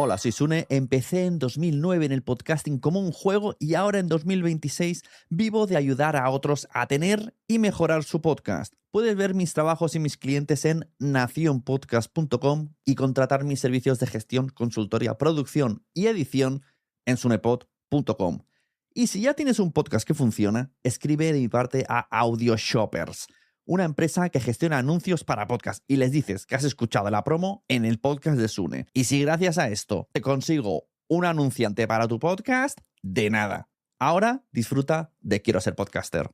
Hola, soy Sune. Empecé en 2009 en el podcasting como un juego y ahora en 2026 vivo de ayudar a otros a tener y mejorar su podcast. Puedes ver mis trabajos y mis clientes en nacionpodcast.com y contratar mis servicios de gestión, consultoría, producción y edición en sunepod.com. Y si ya tienes un podcast que funciona, escribe de mi parte a AudioShoppers, una empresa que gestiona anuncios para podcast, y les dices que has escuchado la promo en el podcast de Sune. Y si gracias a esto te consigo un anunciante para tu podcast, de nada. Ahora disfruta de Quiero Ser Podcaster.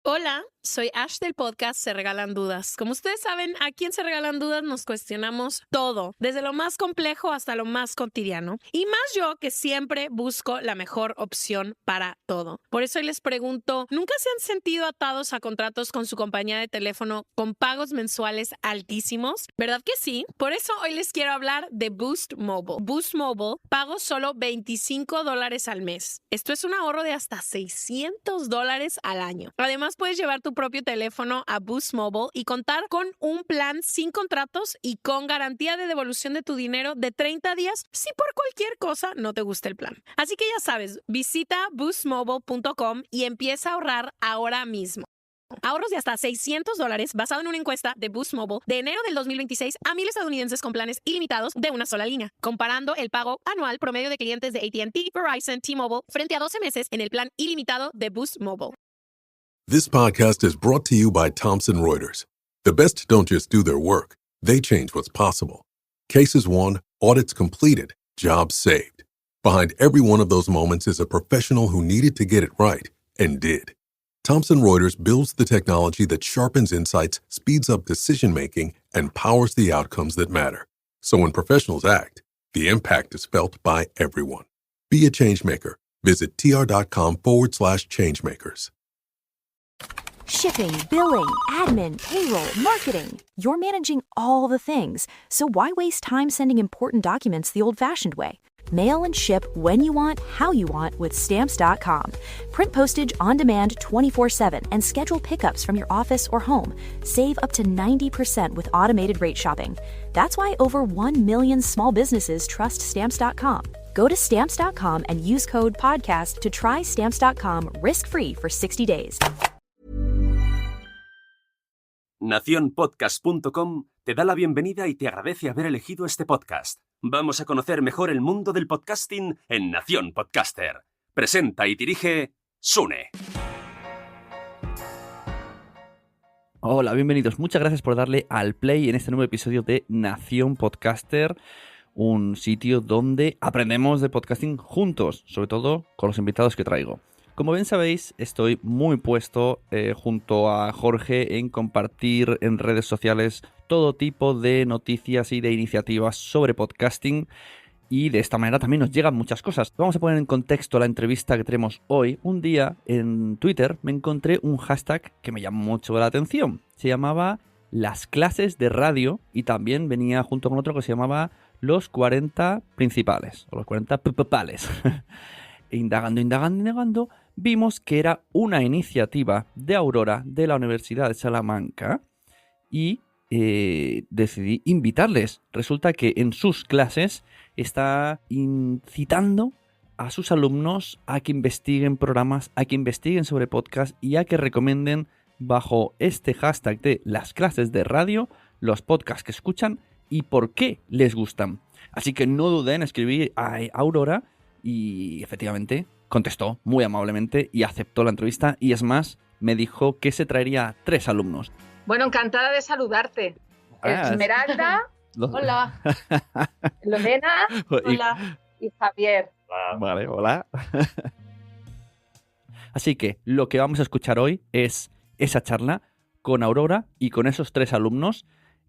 Hola, soy Ash del podcast Se Regalan Dudas. Como ustedes saben, aquí en Se Regalan Dudas nos cuestionamos todo, desde lo más complejo hasta lo más cotidiano. Y más yo, que siempre busco la mejor opción para todo. Por eso hoy les pregunto, ¿nunca se han sentido atados a contratos con su compañía de teléfono con pagos mensuales altísimos? ¿Verdad que sí? Por eso hoy les quiero hablar de Boost Mobile. Boost Mobile pago solo $25 al mes. Esto es un ahorro de hasta $600 al año. Además, puedes llevar tu propio teléfono a Boost Mobile y contar con un plan sin contratos y con garantía de devolución de tu dinero de 30 días si por cualquier cosa no te gusta el plan. Así que ya sabes, visita boostmobile.com y empieza a ahorrar ahora mismo. Ahorros de hasta $600 basado en una encuesta de Boost Mobile de enero del 2026 a 1,000 estadounidenses con planes ilimitados de una sola línea, comparando el pago anual promedio de clientes de AT&T, Verizon, T-Mobile frente a 12 meses en el plan ilimitado de Boost Mobile. This podcast is brought to you by Thomson Reuters. The best don't just do their work, they change what's possible. Cases won, audits completed, jobs saved. Behind every one of those moments is a professional who needed to get it right and did. Thomson Reuters builds the technology that sharpens insights, speeds up decision-making, and powers the outcomes that matter. So when professionals act, the impact is felt by everyone. Be a changemaker. Visit tr.com/changemakers. Shipping, billing, admin, payroll, marketing. You're managing all the things. So why waste time sending important documents the old-fashioned way? Mail and ship when you want, how you want with Stamps.com. Print postage on demand 24/7 and schedule pickups from your office or home. Save up to 90% with automated rate shopping. That's why over 1 million small businesses trust Stamps.com. Go to Stamps.com and use code PODCAST to try Stamps.com risk-free for 60 days. Nacionpodcast.com te da la bienvenida y te agradece haber elegido este podcast. Vamos a conocer mejor el mundo del podcasting en Nación Podcaster. Presenta y dirige Sune. Hola, bienvenidos. Muchas gracias por darle al play en este nuevo episodio de Nación Podcaster, un sitio donde aprendemos de podcasting juntos, sobre todo con los invitados que traigo. Como bien sabéis, estoy muy puesto junto a Jorge en compartir en redes sociales todo tipo de noticias y de iniciativas sobre podcasting, y de esta manera también nos llegan muchas cosas. Vamos a poner en contexto la entrevista que tenemos hoy. Un día en Twitter me encontré un hashtag que me llamó mucho la atención. Se llamaba Las clases de radio y también venía junto con otro que se llamaba Los 40 principales o los 40 principales. Indagando, vimos que era una iniciativa de Aurora de la Universidad de Salamanca y decidí invitarles. Resulta que en sus clases está incitando a sus alumnos a que investiguen programas, a que investiguen sobre podcast y a que recomienden bajo este hashtag de las clases de radio los podcasts que escuchan y por qué les gustan. Así que no duden en escribir a Aurora y efectivamente contestó muy amablemente y aceptó la entrevista, y es más, me dijo que se traería 3 alumnos. Bueno, encantada de saludarte. Esmeralda, hola. Lorena, hola. Y Javier. Vale, hola. Así que lo que vamos a escuchar hoy es esa charla con Aurora y con esos 3 alumnos,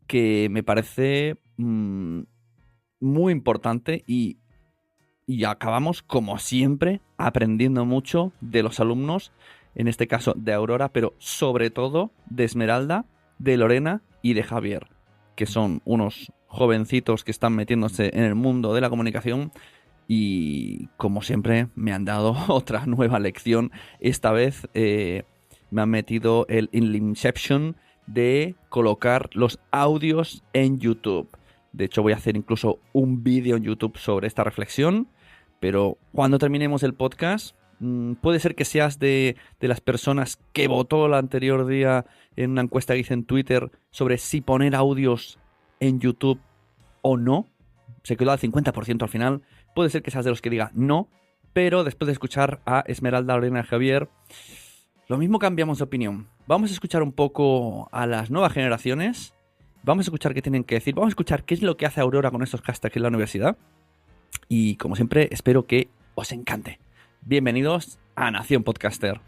que me parece muy importante, y acabamos, como siempre, aprendiendo mucho de los alumnos, en este caso de Aurora, pero sobre todo de Esmeralda, de Lorena y de Javier, que son unos jovencitos que están metiéndose en el mundo de la comunicación y, como siempre, me han dado otra nueva lección. Esta vez me han metido el Inception de colocar los audios en YouTube. De hecho, voy a hacer incluso un vídeo en YouTube sobre esta reflexión. Pero cuando terminemos el podcast, puede ser que seas de las personas que votó el anterior día en una encuesta que hice en Twitter sobre si poner audios en YouTube o no. Se quedó al 50% al final. Puede ser que seas de los que diga no, pero después de escuchar a Esmeralda, Lorena y Javier, lo mismo cambiamos de opinión. Vamos a escuchar un poco a las nuevas generaciones. Vamos a escuchar qué tienen que decir. Vamos a escuchar qué es lo que hace Aurora con estos hashtags en la universidad. Y como siempre, espero que os encante. Bienvenidos a Nación Podcaster.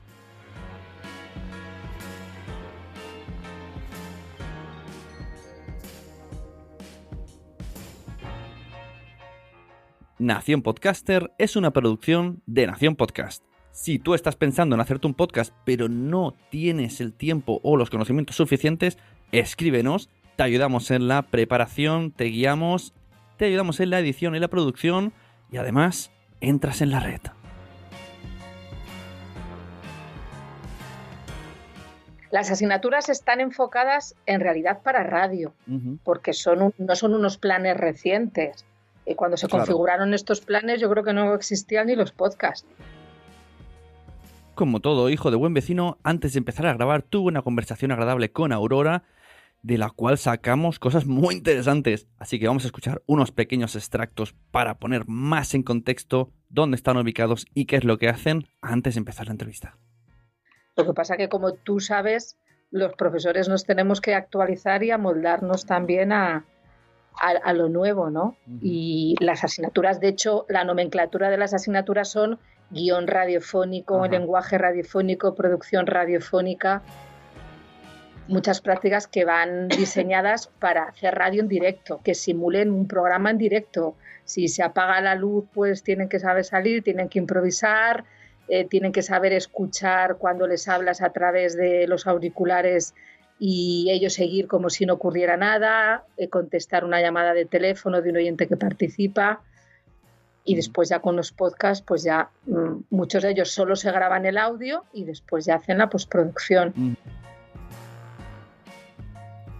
Nación Podcaster es una producción de Nación Podcast. Si tú estás pensando en hacerte un podcast, pero no tienes el tiempo o los conocimientos suficientes, escríbenos, te ayudamos en la preparación, te guiamos, te ayudamos en la edición y la producción y además entras en la red. Las asignaturas están enfocadas en realidad para radio, porque no son unos planes recientes. Y cuando se configuraron estos planes, yo creo que no existían ni los podcasts. Como todo hijo de buen vecino, antes de empezar a grabar tuve una conversación agradable con Aurora, de la cual sacamos cosas muy interesantes. Así que vamos a escuchar unos pequeños extractos para poner más en contexto dónde están ubicados y qué es lo que hacen antes de empezar la entrevista. Lo que pasa que, como tú sabes, los profesores nos tenemos que actualizar y amoldarnos también a lo nuevo, ¿no? Y las asignaturas, de hecho, la nomenclatura de las asignaturas son guión radiofónico, lenguaje radiofónico, producción radiofónica, muchas prácticas que van diseñadas para hacer radio en directo, que simulen un programa en directo. Si se apaga la luz, pues tienen que saber salir, tienen que improvisar, tienen que saber escuchar cuando les hablas a través de los auriculares y ellos seguir como si no ocurriera nada, contestar una llamada de teléfono de un oyente que participa. Y después ya con los podcasts, pues ya muchos de ellos solo se graban el audio y después ya hacen la postproducción.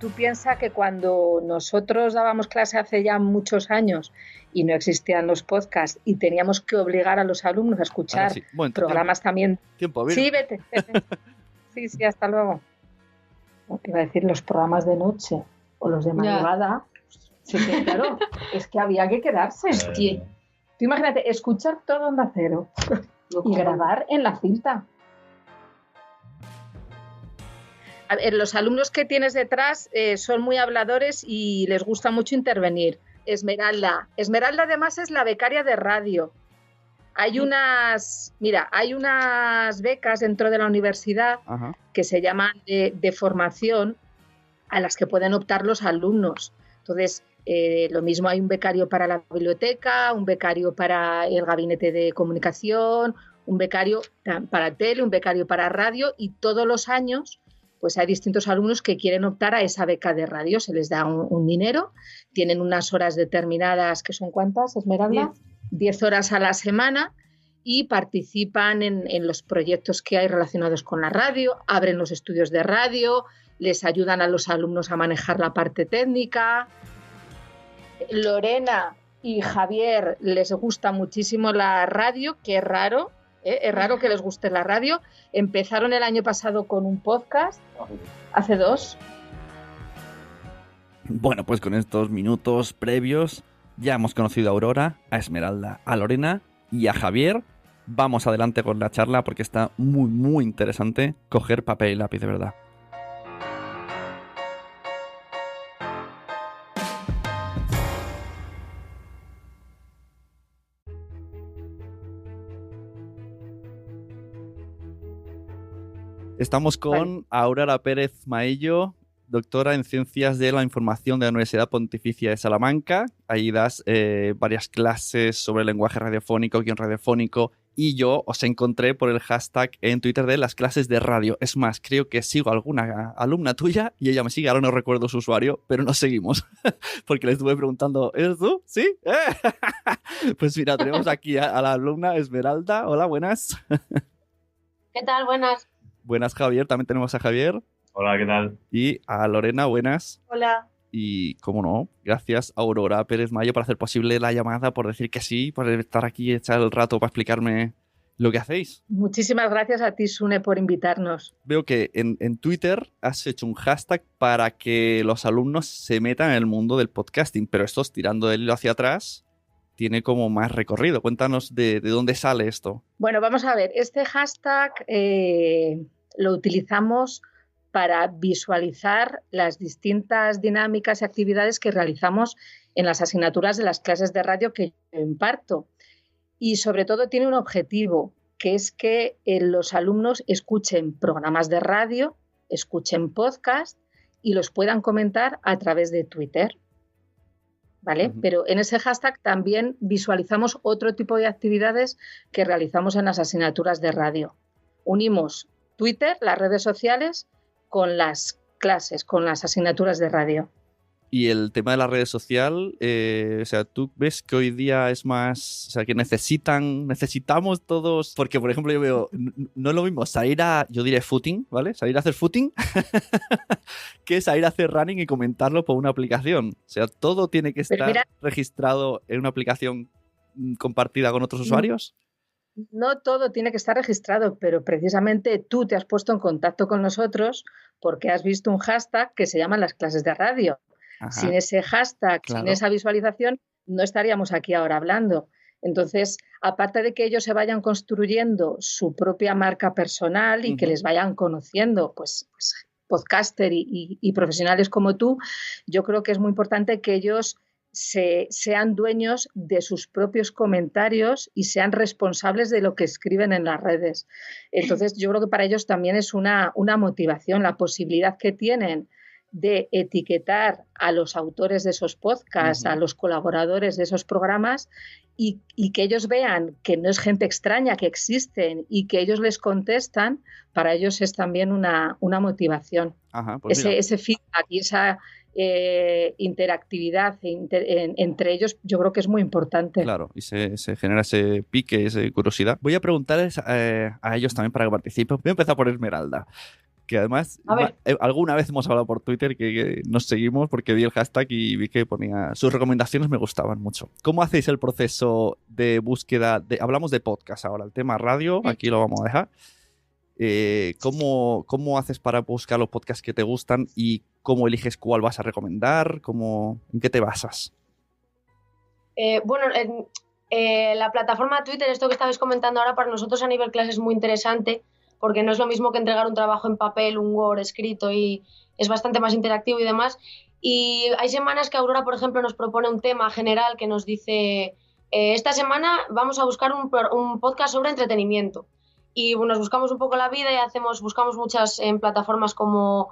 Tú piensas que cuando nosotros dábamos clase hace ya muchos años y no existían los podcasts y teníamos que obligar a los alumnos a escuchar programas también... Tiempo, sí, vete. Sí, hasta luego. Iba a decir los programas de noche o los de madrugada. Sí, claro, es que había que quedarse. Tú imagínate, escuchar todo Onda Cero y grabar en la cinta. A ver, los alumnos que tienes detrás son muy habladores y les gusta mucho intervenir. Esmeralda además es la becaria de radio. Hay unas becas dentro de la universidad que se llaman de formación a las que pueden optar los alumnos. Entonces, lo mismo, hay un becario para la biblioteca, un becario para el gabinete de comunicación, un becario para tele, un becario para radio, y todos los años pues hay distintos alumnos que quieren optar a esa beca de radio. Se les da un dinero, tienen unas horas determinadas, que son ¿cuántas, Esmeralda? 10 horas a la semana, y participan en los proyectos que hay relacionados con la radio, abren los estudios de radio, les ayudan a los alumnos a manejar la parte técnica. Lorena y Javier les gusta muchísimo la radio, que es raro. Es raro que les guste la radio. Empezaron el año pasado con un podcast, hace 2. Bueno, pues con estos minutos previos ya hemos conocido a Aurora, a Esmeralda, a Lorena y a Javier. Vamos adelante con la charla porque está muy, muy interesante. Coger papel y lápiz, de verdad. Estamos con Aurora Pérez Maello, doctora en Ciencias de la Información de la Universidad Pontificia de Salamanca. Ahí das varias clases sobre lenguaje radiofónico, guión radiofónico, y yo os encontré por el hashtag en Twitter de las clases de radio. Es más, creo que sigo a alguna alumna tuya y ella me sigue, ahora no recuerdo su usuario, pero nos seguimos. Porque le estuve preguntando, ¿eres tú? ¿Sí? Pues mira, tenemos aquí a la alumna Esmeralda. Hola, buenas. ¿Qué tal? Buenas. Buenas, Javier. También tenemos a Javier. Hola, ¿qué tal? Y a Lorena, buenas. Hola. Y, cómo no, gracias Aurora Pérez Mayo por hacer posible la llamada, por decir que sí, por estar aquí y echar el rato para explicarme lo que hacéis. Muchísimas gracias a ti, Sune, por invitarnos. Veo que en Twitter has hecho un hashtag para que los alumnos se metan en el mundo del podcasting, pero esto, tirando el hilo hacia atrás, tiene como más recorrido. Cuéntanos de dónde sale esto. Bueno, vamos a ver, este hashtag lo utilizamos para visualizar las distintas dinámicas y actividades que realizamos en las asignaturas de las clases de radio que yo imparto. Y sobre todo tiene un objetivo, que es que los alumnos escuchen programas de radio, escuchen podcast y los puedan comentar a través de Twitter. ¿Vale? Uh-huh. Pero en ese hashtag también visualizamos otro tipo de actividades que realizamos en las asignaturas de radio. Unimos Twitter, las redes sociales, con las clases, con las asignaturas de radio. Y el tema de la red social, o sea, ¿tú ves que hoy día es más, o sea, que necesitamos todos? Porque, por ejemplo, yo veo, no es lo mismo salir yo diré footing, ¿vale? Salir a hacer footing que salir a hacer running y comentarlo por una aplicación. O sea, todo tiene que estar registrado en una aplicación compartida con otros usuarios. No todo tiene que estar registrado, pero precisamente tú te has puesto en contacto con nosotros porque has visto un hashtag que se llama las clases de radio. Ajá. Sin ese hashtag, claro, sin esa visualización, no estaríamos aquí ahora hablando. Entonces, aparte de que ellos se vayan construyendo su propia marca personal y que les vayan conociendo, pues podcaster y profesionales como tú, yo creo que es muy importante que ellos sean dueños de sus propios comentarios y sean responsables de lo que escriben en las redes. Entonces, yo creo que para ellos también es una motivación, la posibilidad que tienen de etiquetar a los autores de esos podcasts, a los colaboradores de esos programas y que ellos vean que no es gente extraña, que existen y que ellos les contestan, para ellos es también una motivación. Ajá, pues ese feedback y esa interactividad entre ellos, yo creo que es muy importante. Claro, y se genera ese pique, esa curiosidad. Voy a preguntarles a ellos también para que participen. Voy a empezar por Esmeralda, que además alguna vez hemos hablado por Twitter que nos seguimos porque vi el hashtag y vi que ponía sus recomendaciones, me gustaban mucho. ¿Cómo hacéis el proceso de búsqueda? Hablamos de podcast ahora, el tema radio, aquí lo vamos a dejar. ¿Cómo haces para buscar los podcasts que te gustan y cómo eliges cuál vas a recomendar? ¿En qué te basas? La plataforma Twitter, esto que estabais comentando ahora, para nosotros a nivel clase es muy interesante porque no es lo mismo que entregar un trabajo en papel, un Word escrito, y es bastante más interactivo y demás. Y hay semanas que Aurora, por ejemplo, nos propone un tema general que nos dice esta semana vamos a buscar un podcast sobre entretenimiento. Y nos buscamos un poco la vida y buscamos muchas en plataformas como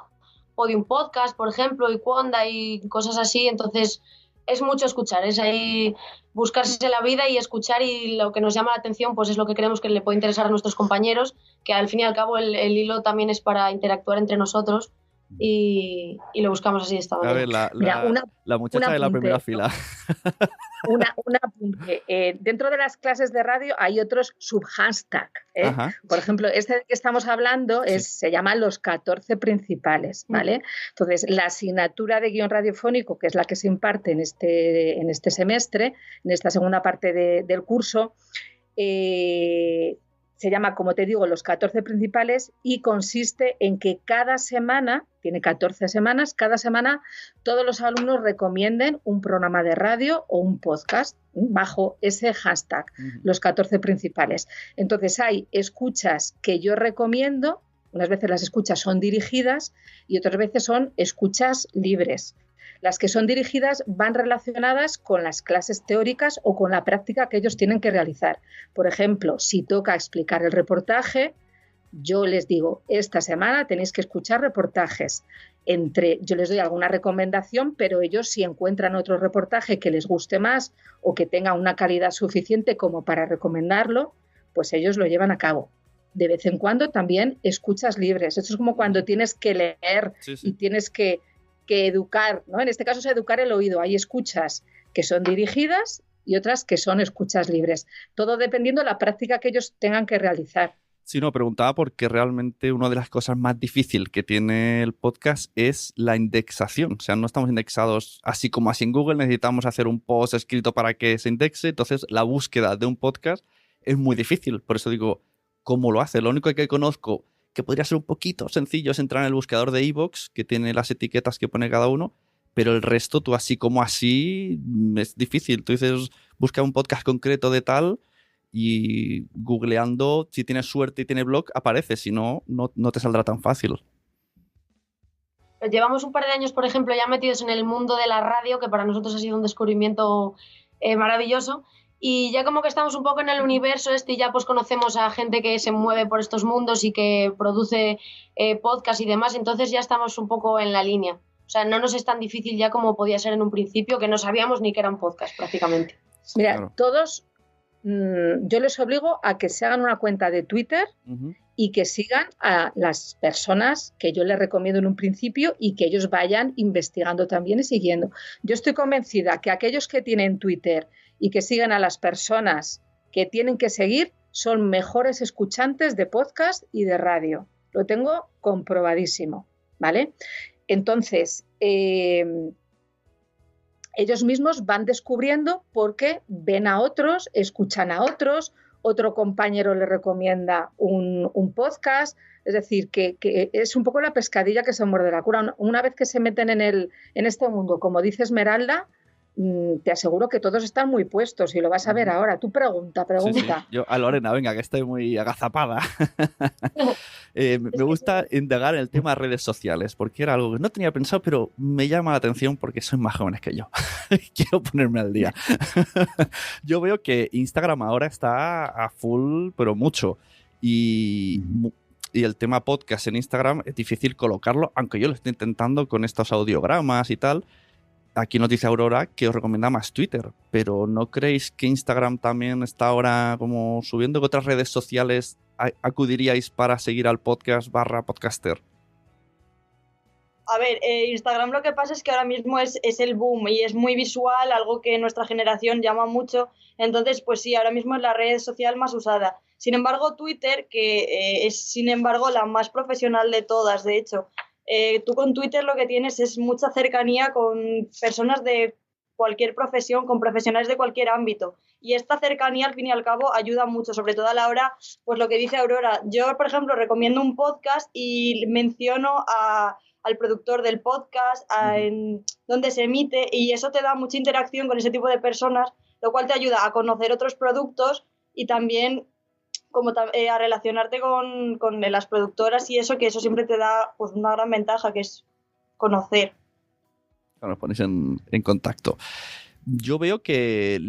Podium Podcast, por ejemplo, y Quonda y cosas así. Entonces es mucho escuchar, es ahí buscarse la vida y escuchar, y lo que nos llama la atención pues es lo que creemos que le puede interesar a nuestros compañeros, que al fin y al cabo el hilo también es para interactuar entre nosotros y lo buscamos así de esta manera. A ver, la muchacha de la primera fila. Un apunte. Dentro de las clases de radio hay otros subhashtags. Por ejemplo, este que estamos hablando se llama los 14 principales, ¿vale? Entonces, la asignatura de guión radiofónico, que es la que se imparte en este semestre, en esta segunda parte del curso, se llama, como te digo, los 14 principales, y consiste en que cada semana, tiene 14 semanas, cada semana todos los alumnos recomienden un programa de radio o un podcast bajo ese hashtag, los 14 principales. Entonces hay escuchas que yo recomiendo, unas veces las escuchas son dirigidas y otras veces son escuchas libres. Las que son dirigidas van relacionadas con las clases teóricas o con la práctica que ellos tienen que realizar. Por ejemplo, si toca explicar el reportaje, yo les digo, esta semana tenéis que escuchar reportajes. Yo les doy alguna recomendación, pero ellos, si encuentran otro reportaje que les guste más o que tenga una calidad suficiente como para recomendarlo, pues ellos lo llevan a cabo. De vez en cuando también escuchas libres. Esto es como cuando tienes que leer y tienes que educar, ¿no? En este caso es educar el oído. Hay escuchas que son dirigidas y otras que son escuchas libres. Todo dependiendo de la práctica que ellos tengan que realizar. Sí, no, preguntaba porque realmente una de las cosas más difíciles que tiene el podcast es la indexación. O sea, no estamos indexados así como así en Google, necesitamos hacer un post escrito para que se indexe. Entonces, la búsqueda de un podcast es muy difícil. Por eso digo, ¿cómo lo hace? Lo único que conozco que podría ser un poquito sencillo es entrar en el buscador de iVoox, que tiene las etiquetas que pone cada uno, pero el resto, tú así como así, es difícil. Tú dices, busca un podcast concreto de tal y googleando, si tienes suerte y tiene blog, aparece. Si no, no te saldrá tan fácil. Llevamos un par de años, por ejemplo, ya metidos en el mundo de la radio, que para nosotros ha sido un descubrimiento maravilloso. Y ya como que estamos un poco en el universo y ya pues conocemos a gente que se mueve por estos mundos y que produce podcast y demás, entonces ya estamos un poco en la línea. O sea, no nos es tan difícil ya como podía ser en un principio, que no sabíamos ni que era un podcast prácticamente. Mira, Claro. todos, yo les obligo a que se hagan una cuenta de Twitter y que sigan a las personas que yo les recomiendo en un principio y que ellos vayan investigando también y siguiendo. Yo estoy convencida que aquellos que tienen Twitter y que sigan a las personas que tienen que seguir son mejores escuchantes de podcast y de radio. Lo tengo comprobadísimo, ¿vale? Entonces, ellos mismos van descubriendo porque ven a otros, escuchan a otros, otro compañero les recomienda un podcast, es decir, que es un poco la pescadilla que se muerde la cola. Una vez que se meten en este mundo, como dice Esmeralda, te aseguro que todos están muy puestos y lo vas a ver ahora. Tú pregunta. Sí, sí. Yo a Lorena, venga, que estoy muy agazapada. Me gusta indagar en el tema de redes sociales, porque era algo que no tenía pensado, pero me llama la atención porque sois más jóvenes que yo. Quiero ponerme al día. Yo veo que Instagram ahora está a full, pero mucho. Y el tema podcast en Instagram es difícil colocarlo, aunque yo lo estoy intentando con estos audiogramas y tal. Aquí nos dice Aurora que os recomienda más Twitter, pero ¿no creéis que Instagram también está ahora como subiendo? ¿Que otras redes sociales acudiríais para seguir al podcast /podcaster? A ver, Instagram lo que pasa es que ahora mismo es el boom y es muy visual, algo que nuestra generación llama mucho. Entonces, pues sí, ahora mismo es la red social más usada. Sin embargo, Twitter, que es sin embargo la más profesional de todas, de hecho. Tú con Twitter lo que tienes es mucha cercanía con personas de cualquier profesión, con profesionales de cualquier ámbito. Y esta cercanía, al fin y al cabo, ayuda mucho, sobre todo a la hora, pues lo que dice Aurora. Yo, por ejemplo, recomiendo un podcast y menciono al productor del podcast, en dónde se emite, y eso te da mucha interacción con ese tipo de personas, lo cual te ayuda a conocer otros productos y también como a relacionarte con las productoras y eso, que eso siempre te da pues una gran ventaja, que es conocer. Nos ponéis en contacto. Yo veo que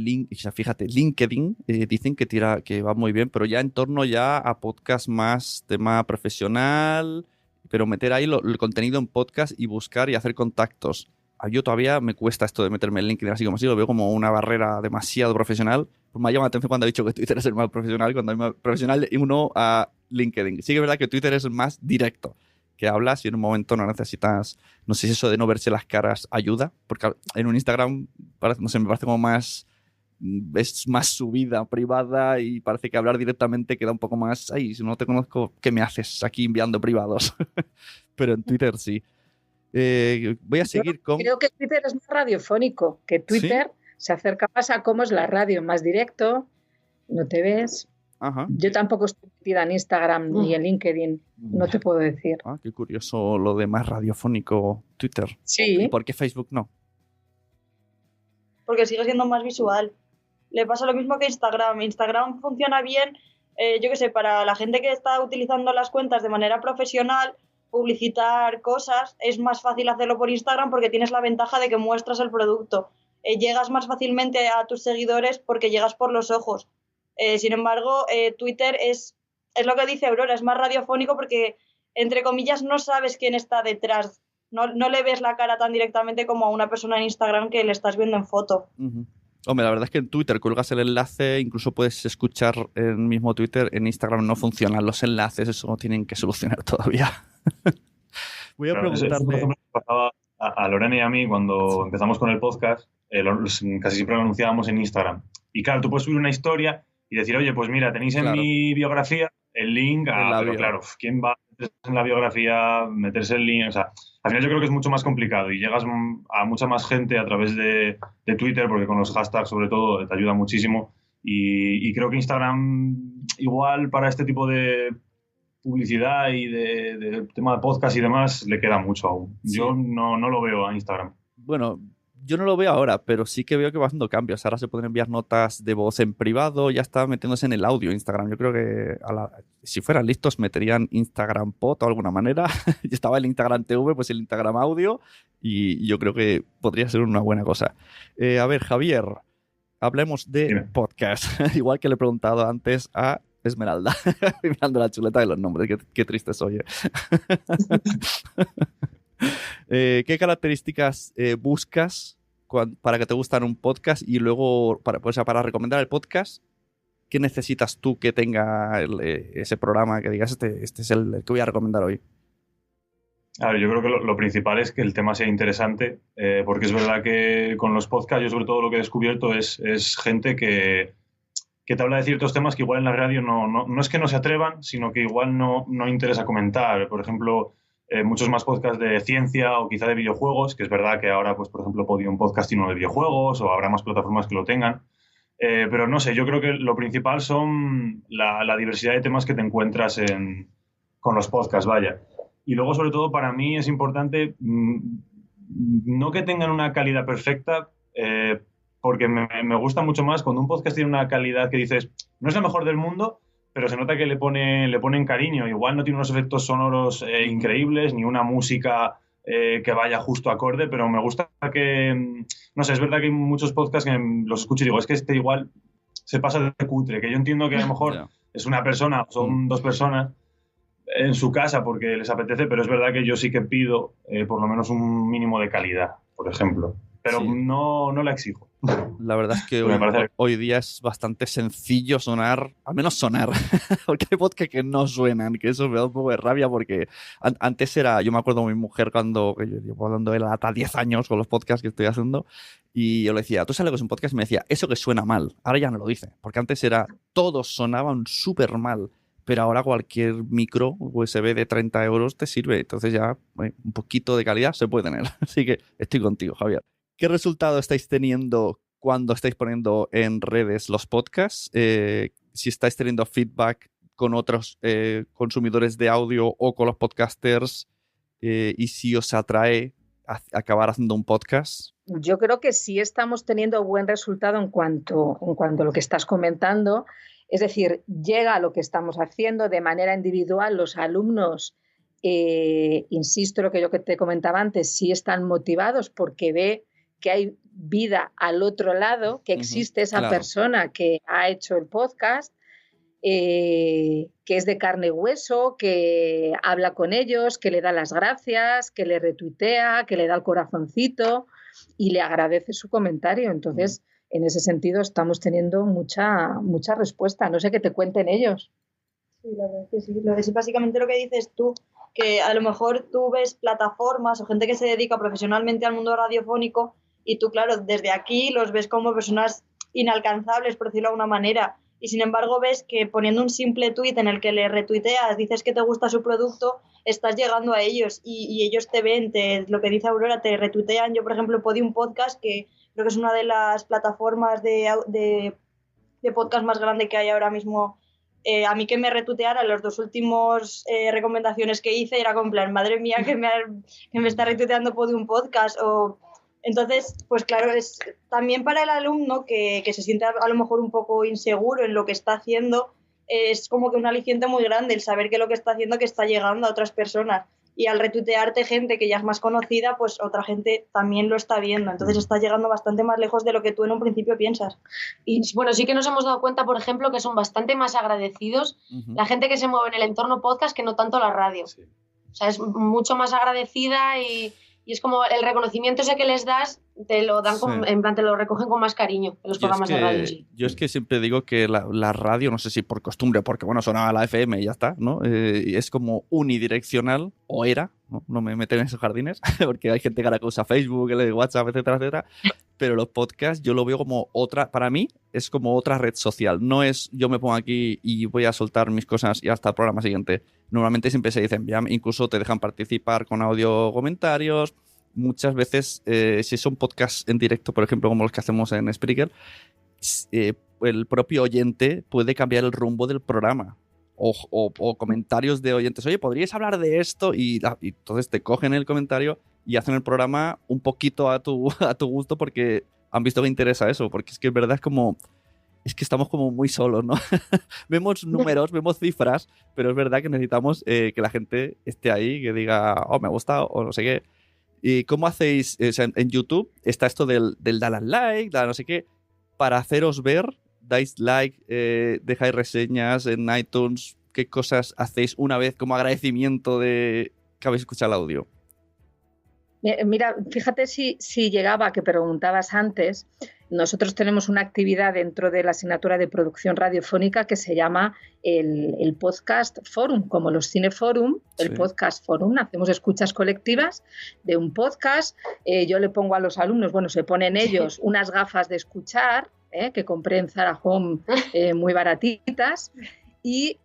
fíjate, LinkedIn dicen que va muy bien, pero ya en torno ya a podcast más tema profesional, pero meter ahí el contenido en podcast y buscar y hacer contactos. Yo todavía me cuesta esto de meterme en LinkedIn así como así, lo veo como una barrera demasiado profesional. Pues me llama la atención cuando ha dicho que Twitter es el más profesional, cuando hay más profesional y uno a LinkedIn. Sí que es verdad que Twitter es el más directo, que hablas y en un momento no necesitas, no sé si eso de no verse las caras ayuda, porque en un Instagram, no sé, me parece como más, es más su vida privada y parece que hablar directamente queda un poco más, ay, si no te conozco, ¿qué me haces aquí enviando privados? Pero en Twitter sí. Voy a seguir con... Creo que Twitter es más radiofónico, que Twitter se acerca más a cómo es la radio, más directo, no te ves. Ajá. Yo tampoco estoy metida en Instagram ni en LinkedIn, no te puedo decir. Ah, qué curioso lo de más radiofónico Twitter. Sí. ¿Y por qué Facebook no? Porque sigue siendo más visual. Le pasa lo mismo que Instagram. Instagram funciona bien, yo qué sé, para la gente que está utilizando las cuentas de manera profesional, publicitar cosas, es más fácil hacerlo por Instagram porque tienes la ventaja de que muestras el producto. Llegas más fácilmente a tus seguidores porque llegas por los ojos. Sin embargo, Twitter es lo que dice Aurora, es más radiofónico porque, entre comillas, no sabes quién está detrás. No le ves la cara tan directamente como a una persona en Instagram que le estás viendo en foto. Uh-huh. Hombre, la verdad es que en Twitter colgas el enlace, incluso puedes escuchar el mismo Twitter. En Instagram no funcionan los enlaces, eso tienen que solucionar todavía. Voy a preguntarle... Eso, por ejemplo, pasaba a Lorena y a mí cuando empezamos con el podcast, casi siempre lo anunciábamos en Instagram. Y claro, tú puedes subir una historia y decir, oye, pues mira, tenéis en mi biografía el link, pero claro, ¿quién va a meterse en la biografía, meterse el link? O sea, al final yo creo que es mucho más complicado y llegas a mucha más gente a través de Twitter, porque con los hashtags sobre todo te ayuda muchísimo. Y creo que Instagram, igual para este tipo de publicidad y de tema de podcast y demás, le queda mucho aún. Sí. Yo no lo veo a Instagram. Bueno, yo no lo veo ahora, pero sí que veo que va haciendo cambios. Ahora se pueden enviar notas de voz en privado, ya está metiéndose en el audio Instagram. Yo creo que si fueran listos meterían Instagram Pod o alguna manera. Ya estaba el Instagram TV, pues el Instagram Audio, y yo creo que podría ser una buena cosa. A ver, Javier, hablemos de podcast. Igual que le he preguntado antes a Esmeralda. Mirando la chuleta de los nombres, qué triste soy. ¿Qué características buscas para que te gustan un podcast? Y luego, para recomendar el podcast, ¿qué necesitas tú que tenga ese programa que digas, este es el que voy a recomendar hoy? A ver, yo creo que lo principal es que el tema sea interesante, porque es verdad que con los podcasts yo sobre todo lo que he descubierto es gente que te habla de ciertos temas que igual en la radio no es que no se atrevan, sino que igual no interesa comentar. Por ejemplo, muchos más podcasts de ciencia o quizá de videojuegos, que es verdad que ahora, pues por ejemplo, Podium Podcast tiene uno de videojuegos o habrá más plataformas que lo tengan. Pero no sé, yo creo que lo principal son la diversidad de temas que te encuentras con los podcasts, vaya. Y luego, sobre todo, para mí es importante no que tengan una calidad perfecta, porque me gusta mucho más cuando un podcast tiene una calidad que dices, no es la mejor del mundo, pero se nota que le ponen cariño. Igual no tiene unos efectos sonoros increíbles, ni una música que vaya justo acorde, pero me gusta que, no sé, es verdad que hay muchos podcasts que los escucho y digo, es que este igual se pasa de cutre, que yo entiendo que a lo mejor es una persona, son dos personas en su casa porque les apetece, pero es verdad que yo sí que pido por lo menos un mínimo de calidad, por ejemplo. Pero no la exijo. La verdad es que hoy día es bastante sencillo sonar, al menos sonar, porque hay podcasts que no suenan, que eso me da un poco de rabia porque antes yo me acuerdo de mi mujer cuando, yo llevo hablando de él hasta 10 años con los podcasts que estoy haciendo, y yo le decía, ¿tú sabes lo que es un podcast? Y me decía, eso que suena mal. Ahora ya no lo dice, porque antes todos sonaban súper mal. Pero ahora cualquier micro USB de 30 euros te sirve. Entonces ya un poquito de calidad se puede tener. Así que estoy contigo, Javier. ¿Qué resultado estáis teniendo cuando estáis poniendo en redes los podcasts? Si estáis teniendo feedback con otros consumidores de audio o con los podcasters, y si os atrae acabar haciendo un podcast. Yo creo que sí estamos teniendo buen resultado en cuanto a lo que estás comentando. Es decir, llega a lo que estamos haciendo de manera individual. Los alumnos, insisto, lo que yo te comentaba antes, sí están motivados porque ve que hay vida al otro lado, que existe esa persona que ha hecho el podcast, que es de carne y hueso, que habla con ellos, que le da las gracias, que le retuitea, que le da el corazoncito y le agradece su comentario. Entonces, en ese sentido estamos teniendo mucha respuesta. No sé qué te cuenten ellos. Sí, la verdad que sí. Es básicamente lo que dices tú, que a lo mejor tú ves plataformas o gente que se dedica profesionalmente al mundo radiofónico y tú, claro, desde aquí los ves como personas inalcanzables, por decirlo de alguna manera. Y sin embargo ves que poniendo un simple tuit en el que le retuiteas, dices que te gusta su producto, estás llegando a ellos y ellos te ven, lo que dice Aurora, te retuitean. Yo, por ejemplo, Podium Podcast, que creo que es una de las plataformas de podcast más grande que hay ahora mismo. A mí que me retuiteara los dos últimos recomendaciones que hice era como en plan, madre mía, que me está retuiteando Podium Podcast. Entonces, pues claro, es también para el alumno que se siente a lo mejor un poco inseguro en lo que está haciendo, es como que un aliciente muy grande el saber que lo que está haciendo que está llegando a otras personas. Y al retuitearte gente que ya es más conocida, pues otra gente también lo está viendo. Entonces está llegando bastante más lejos de lo que tú en un principio piensas. Y bueno, sí que nos hemos dado cuenta, por ejemplo, que son bastante más agradecidos la gente que se mueve en el entorno podcast que no tanto la radio. Sí. O sea, es mucho más agradecida y es como el reconocimiento ese que les das, te lo dan en plan, te lo recogen con más cariño en los programas de radio. Sí. Yo es que siempre digo que la radio, no sé si por costumbre, porque bueno, sonaba la FM y ya está, ¿no? Es como unidireccional, o era, no me meten en esos jardines, porque hay gente que ahora que usa Facebook, WhatsApp, etcétera, etcétera. pero los podcasts yo lo veo como otra, para mí es como otra red social. No es yo me pongo aquí y voy a soltar mis cosas y hasta el programa siguiente. Normalmente siempre se dicen, ya, incluso te dejan participar con audio comentarios. Muchas veces, si son podcasts en directo, por ejemplo, como los que hacemos en Spreaker, el propio oyente puede cambiar el rumbo del programa. O comentarios de oyentes, oye, ¿podríais hablar de esto? Y entonces te cogen el comentario y hacen el programa un poquito a tu gusto porque han visto que interesa eso. Porque es que es verdad, es que estamos como muy solos, ¿no? Vemos números, vemos cifras, pero es verdad que necesitamos que la gente esté ahí, que diga, oh, me ha gustado, o no sé qué. ¿Y cómo hacéis? O sea, en YouTube está esto del dar al like, no sé qué, para haceros ver. Dais like, dejáis reseñas en iTunes, ¿qué cosas hacéis una vez como agradecimiento de que habéis escuchado el audio? Mira, fíjate si llegaba, que preguntabas antes, nosotros tenemos una actividad dentro de la asignatura de producción radiofónica que se llama el Podcast Forum, como los Cineforum, el Podcast Forum. Hacemos escuchas colectivas de un podcast. Yo le pongo a los alumnos, bueno, se ponen ellos unas gafas de escuchar, que compré en Zara Home muy baratitas, y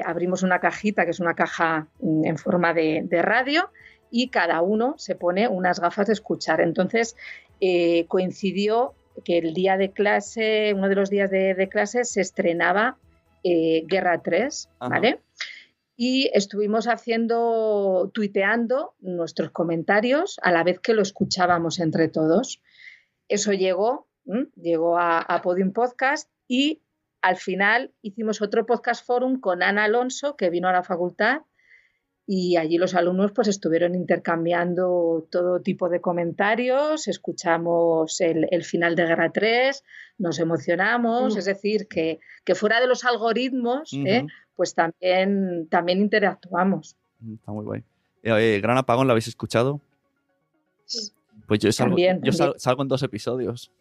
abrimos una cajita, que es una caja en forma de radio, y cada uno se pone unas gafas de escuchar. Entonces coincidió que el día de clase, uno de los días de clase, se estrenaba Guerra 3, ¿vale? Y estuvimos tuiteando nuestros comentarios a la vez que lo escuchábamos entre todos. Eso llegó a Podium Podcast y al final hicimos otro Podcast Forum con Ana Alonso, que vino a la facultad, y allí los alumnos pues estuvieron intercambiando todo tipo de comentarios, escuchamos el final de Guerra 3, nos emocionamos, es decir, que fuera de los algoritmos, pues también interactuamos. Está muy guay. ¿Gran Apagón lo habéis escuchado? Sí. Pues yo salgo en 2 episodios.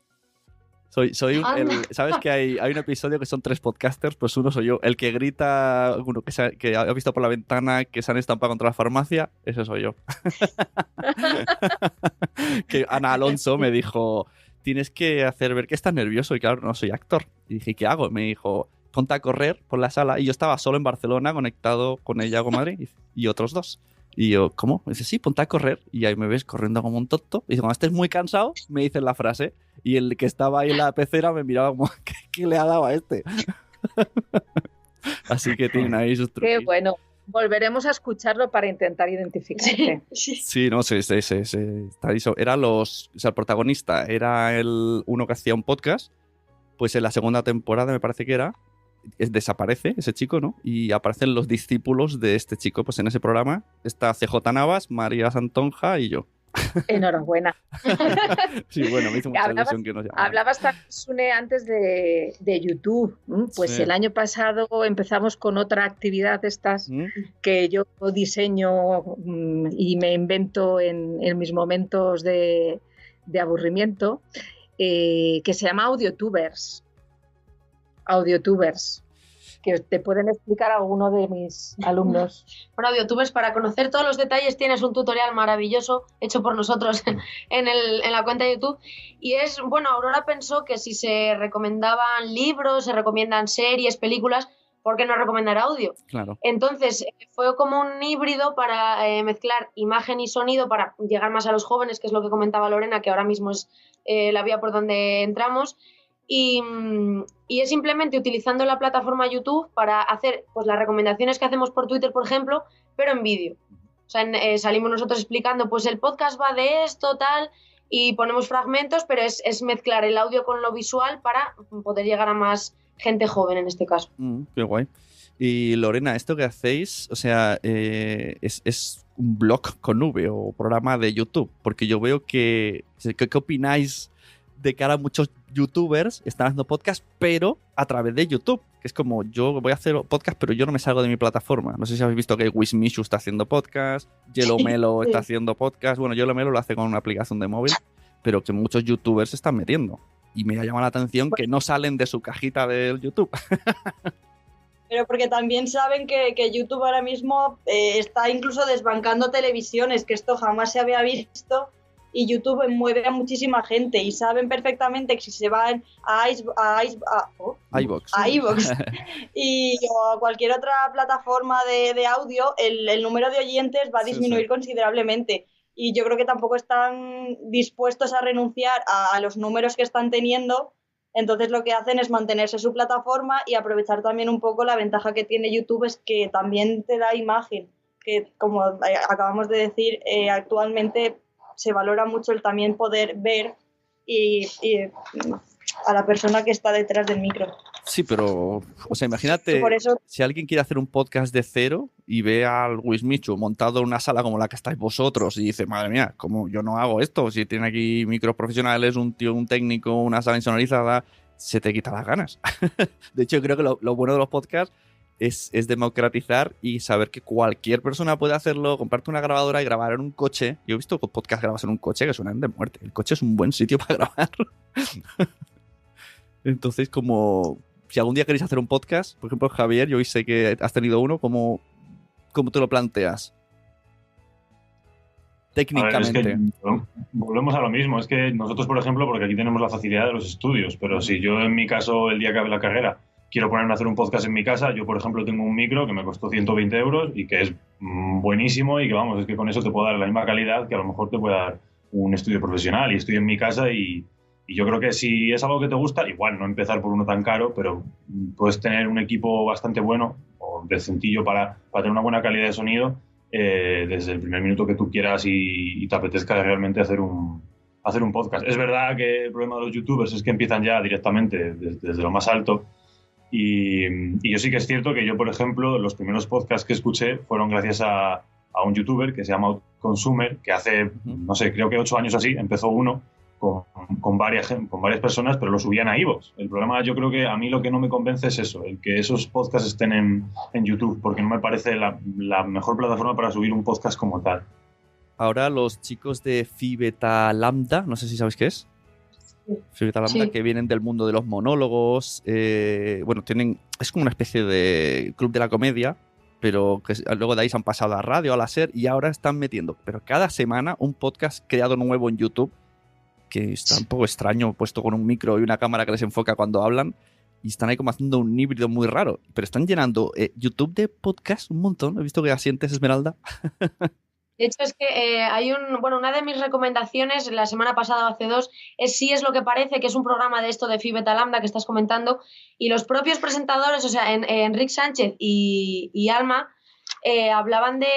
¿Sabes que hay un episodio que son 3 podcasters? Pues uno soy yo. El que grita, uno que ha visto por la ventana que se han estampado contra la farmacia, ese soy yo. Que Ana Alonso me dijo, tienes que hacer ver que estás nervioso. Y claro, no soy actor. Y dije, ¿qué hago? Me dijo, ponte a correr por la sala. Y yo estaba solo en Barcelona, conectado con ella, con Madrid, y otros 2. Y yo, ¿cómo? Me dice, sí, ponte a correr. Y ahí me ves corriendo como un tonto. Y dice, cuando estés muy cansado, me dicen la frase. Y el que estaba ahí en la pecera me miraba como, ¿qué le ha dado a este? Así que tienen ahí sus trucos. Qué bueno. Volveremos a escucharlo para intentar identificarte. Sí, no sé, está ahí. O sea, el protagonista era uno que hacía un podcast. Pues en la segunda temporada, me parece que era, desaparece ese chico, ¿no? Y aparecen los discípulos de este chico. Pues en ese programa está CJ Navas, María Santonja y yo. Enhorabuena. Sí, bueno, me hizo mucha ilusión que nos llamaran. Hablabas también, Sune, antes de YouTube. Pues sí. El año pasado empezamos con otra actividad de estas que yo diseño y me invento en mis momentos de aburrimiento, que se llama Audiotubers, que te pueden explicar alguno de mis alumnos. Bueno, Audiotubers, para conocer todos los detalles tienes un tutorial maravilloso hecho por nosotros en la cuenta de YouTube. Y Aurora pensó que si se recomendaban libros, se recomiendan series, películas, ¿por qué no recomendar audio? Claro. Entonces fue como un híbrido para mezclar imagen y sonido para llegar más a los jóvenes, que es lo que comentaba Lorena, que ahora mismo es la vía por donde entramos. Y es simplemente utilizando la plataforma YouTube para hacer pues las recomendaciones que hacemos por Twitter, por ejemplo, pero en vídeo. O sea, salimos nosotros explicando, pues el podcast va de esto, tal, y ponemos fragmentos, pero es mezclar el audio con lo visual para poder llegar a más gente joven en este caso. Qué guay. Y Lorena, ¿esto que hacéis, o sea, es un blog con V o programa de YouTube? Porque yo veo ¿qué opináis de cara a muchos youtubers están haciendo podcast, pero a través de YouTube? Que es como, yo voy a hacer podcast, pero yo no me salgo de mi plataforma. No sé si habéis visto que Wismishu está haciendo podcast, Yellow Melo está haciendo podcast. Bueno, Yellow Melo lo hace con una aplicación de móvil, pero que muchos youtubers se están metiendo. Y me ha llamado la atención que no salen de su cajita del YouTube. Pero porque también saben que YouTube ahora mismo está incluso desbancando televisiones, que esto jamás se había visto. y YouTube mueve a muchísima gente y saben perfectamente que si se van a iVoox o a cualquier otra plataforma de audio, el número de oyentes va a disminuir considerablemente. Y yo creo que tampoco están dispuestos a renunciar a los números que están teniendo. Entonces lo que hacen es mantenerse su plataforma y aprovechar también un poco la ventaja que tiene YouTube, es que también te da imagen, que como acabamos de decir, actualmente se valora mucho el también poder ver y a la persona que está detrás del micro. Sí, pero, o sea, imagínate, si alguien quiere hacer un podcast de cero y ve al Wismichu montado en una sala como la que estáis vosotros y dice, madre mía, ¿cómo yo no hago esto? Si tiene aquí micros profesionales, un tío, un técnico, una sala insonorizada, se te quita las ganas. De hecho, yo creo que lo bueno de los podcasts es democratizar y saber que cualquier persona puede hacerlo, comprarte una grabadora y grabar en un coche. Yo he visto podcasts grabados en un coche que suenan de muerte. El coche es un buen sitio para grabar. Entonces, como si algún día queréis hacer un podcast, por ejemplo, Javier, yo hoy sé que has tenido uno, ¿cómo te lo planteas? Técnicamente. A ver, es que volvemos a lo mismo. Es que nosotros, por ejemplo, porque aquí tenemos la facilidad de los estudios, pero si yo en mi caso, el día que acabe la carrera, quiero ponerme a hacer un podcast en mi casa, yo, por ejemplo, tengo un micro que me costó 120 euros y que es buenísimo y que, vamos, es que con eso te puedo dar la misma calidad que a lo mejor te puede dar un estudio profesional. Y estoy en mi casa y yo creo que si es algo que te gusta, igual no empezar por uno tan caro, pero puedes tener un equipo bastante bueno o decentillo para tener una buena calidad de sonido desde el primer minuto que tú quieras y te apetezca realmente hacer un podcast. Es verdad que el problema de los youtubers es que empiezan ya directamente desde lo más alto y yo sí que es cierto que yo, por ejemplo, los primeros podcasts que escuché fueron gracias a un youtuber que se llama Consumer, que hace, no sé, creo que 8 años así, empezó uno con varias personas, pero lo subían a iVoox. El problema, yo creo que a mí lo que no me convence es eso, el que esos podcasts estén en YouTube, porque no me parece la mejor plataforma para subir un podcast como tal. Ahora los chicos de Phi Beta Lambda, no sé si sabéis qué es. Phi Beta Lambda, sí, que vienen del mundo de los monólogos. Bueno, es como una especie de club de la comedia, pero que luego de ahí se han pasado a radio, a la SER, y ahora están metiendo, pero cada semana, un podcast creado nuevo en YouTube, que está un poco extraño, puesto con un micro y una cámara que les enfoca cuando hablan, y están ahí como haciendo un híbrido muy raro, pero están llenando YouTube de podcast un montón. He visto que asientes, Esmeralda. De hecho, es que hay una de mis recomendaciones la semana pasada o hace 2 es lo que parece, que es un programa de esto de Phi Beta Lambda que estás comentando, y los propios presentadores, o sea, Enric Sánchez y Alma, hablaban de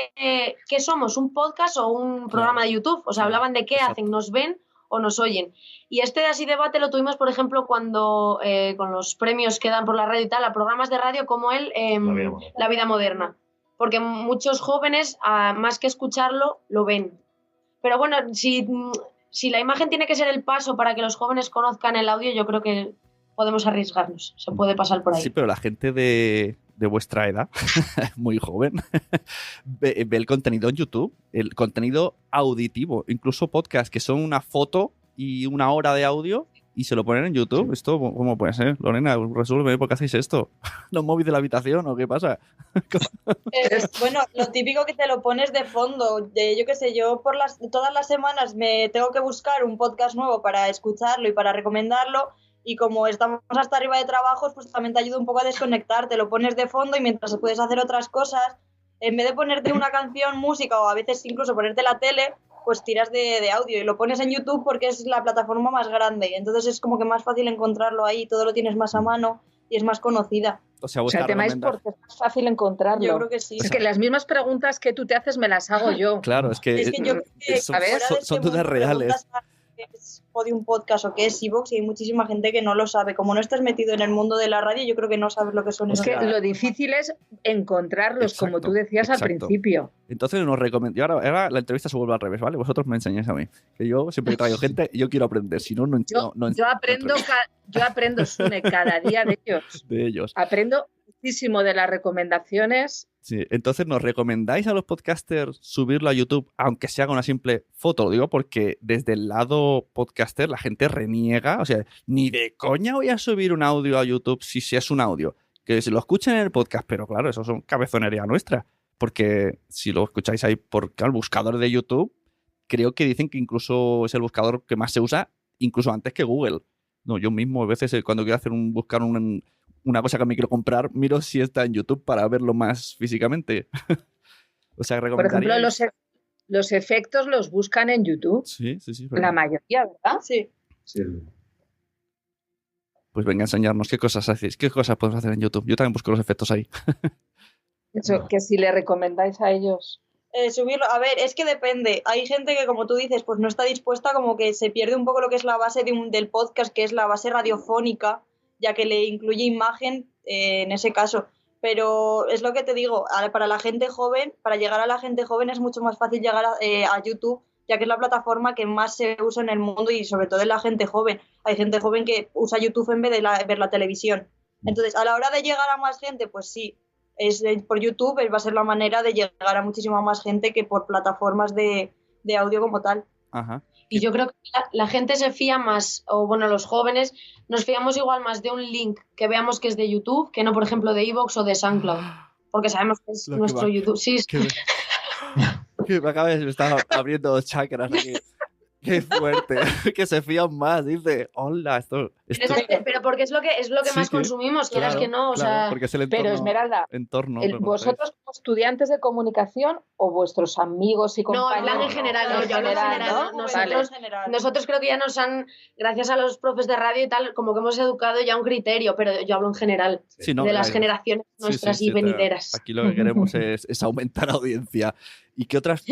qué somos, un podcast o un programa de YouTube, o sea, hablaban de qué hacen, nos ven o nos oyen. Y así debate lo tuvimos, por ejemplo, cuando con los premios que dan por la radio y tal, a programas de radio como La Vida Moderna. Porque muchos jóvenes, más que escucharlo, lo ven. Pero bueno, si la imagen tiene que ser el paso para que los jóvenes conozcan el audio, yo creo que podemos arriesgarnos. Se puede pasar por ahí. Sí, pero la gente de vuestra edad, muy joven, ve el contenido en YouTube, el contenido auditivo, incluso podcasts que son una foto y una hora de audio y se lo ponen en YouTube. Sí. ¿Esto cómo puede ser? Lorena, resuélveme, ¿por qué hacéis esto? ¿Los móviles de la habitación o qué pasa? Bueno, lo típico que te lo pones de fondo. Yo qué sé, yo todas las semanas me tengo que buscar un podcast nuevo para escucharlo y para recomendarlo. Y como estamos hasta arriba de trabajos, pues también te ayuda un poco a desconectar. Te lo pones de fondo y mientras puedes hacer otras cosas, en vez de ponerte una canción, música o a veces incluso ponerte la tele, pues tiras de audio y lo pones en YouTube porque es la plataforma más grande. Entonces es como que más fácil encontrarlo ahí, todo lo tienes más a mano y es más conocida. O sea, el tema es porque es más fácil encontrarlo. Yo creo que sí. Es que las mismas preguntas que tú te haces me las hago yo. Claro, es que yo creo que son dudas reales. ¿Qué es un podcast o qué es iVoox? Y hay muchísima gente que no lo sabe. Como no estás metido en el mundo de la radio, yo creo que no sabes lo que son. Es que lo difícil es encontrarlos, exacto, como tú decías al principio. Entonces nos recomiendo. Ahora la entrevista se vuelve al revés, ¿vale? Vosotros me enseñáis a mí. Que yo siempre traigo gente y yo quiero aprender. Si no, no yo aprendo, Sune, cada día de ellos. De ellos. Aprendo muchísimo de las recomendaciones. Sí, entonces ¿nos recomendáis a los podcasters subirlo a YouTube, aunque se haga una simple foto? Lo digo porque desde el lado podcaster la gente reniega, o sea, ni de coña voy a subir un audio a YouTube si es un audio. Que se lo escuchen en el podcast, pero claro, eso son cabezonería nuestra, porque si lo escucháis ahí por el buscador de YouTube, creo que dicen que incluso es el buscador que más se usa, incluso antes que Google. No, yo mismo a veces cuando quiero hacer buscar una cosa que me quiero comprar, miro si está en YouTube para verlo más físicamente. O sea, por ejemplo, los efectos los buscan en YouTube. Sí. La mayoría, ¿verdad? Sí. Pues venga a enseñarnos qué cosas hacéis, qué cosas podemos hacer en YouTube. Yo también busco los efectos ahí. Eso, que si le recomendáis a ellos. Subirlo, a ver, es que depende. Hay gente que, como tú dices, pues no está dispuesta, como que se pierde un poco lo que es la base del podcast, que es la base radiofónica, ya que le incluye imagen en ese caso. Pero es lo que te digo, para la gente joven, para llegar a la gente joven es mucho más fácil llegar a YouTube, ya que es la plataforma que más se usa en el mundo y sobre todo en la gente joven. Hay gente joven que usa YouTube en vez de ver la televisión. Entonces, a la hora de llegar a más gente, pues sí, por YouTube va a ser la manera de llegar a muchísima más gente que por plataformas de audio como tal. Ajá. Y yo creo que la gente se fía más, o bueno, los jóvenes nos fiamos igual más de un link que veamos que es de YouTube que no, por ejemplo, de iVoox o de SoundCloud, porque sabemos que es nuestro YouTube. Sí, Que me acabas de estar abriendo chakras aquí. Qué fuerte, que se fían más, dice, hola, esto... Pero porque es lo que Sí, más consumimos, quieras que no, o sea... porque es el entorno, pero Esmeralda, ¿vosotros como estudiantes de comunicación o vuestros amigos y compañeros? No, hablan en general, Nosotros creo que ya nos han, gracias a los profes de radio y tal, como que hemos educado ya un criterio, pero yo hablo en general, de las generaciones nuestras y venideras. Aquí lo que queremos es aumentar audiencia. ¿Y qué otras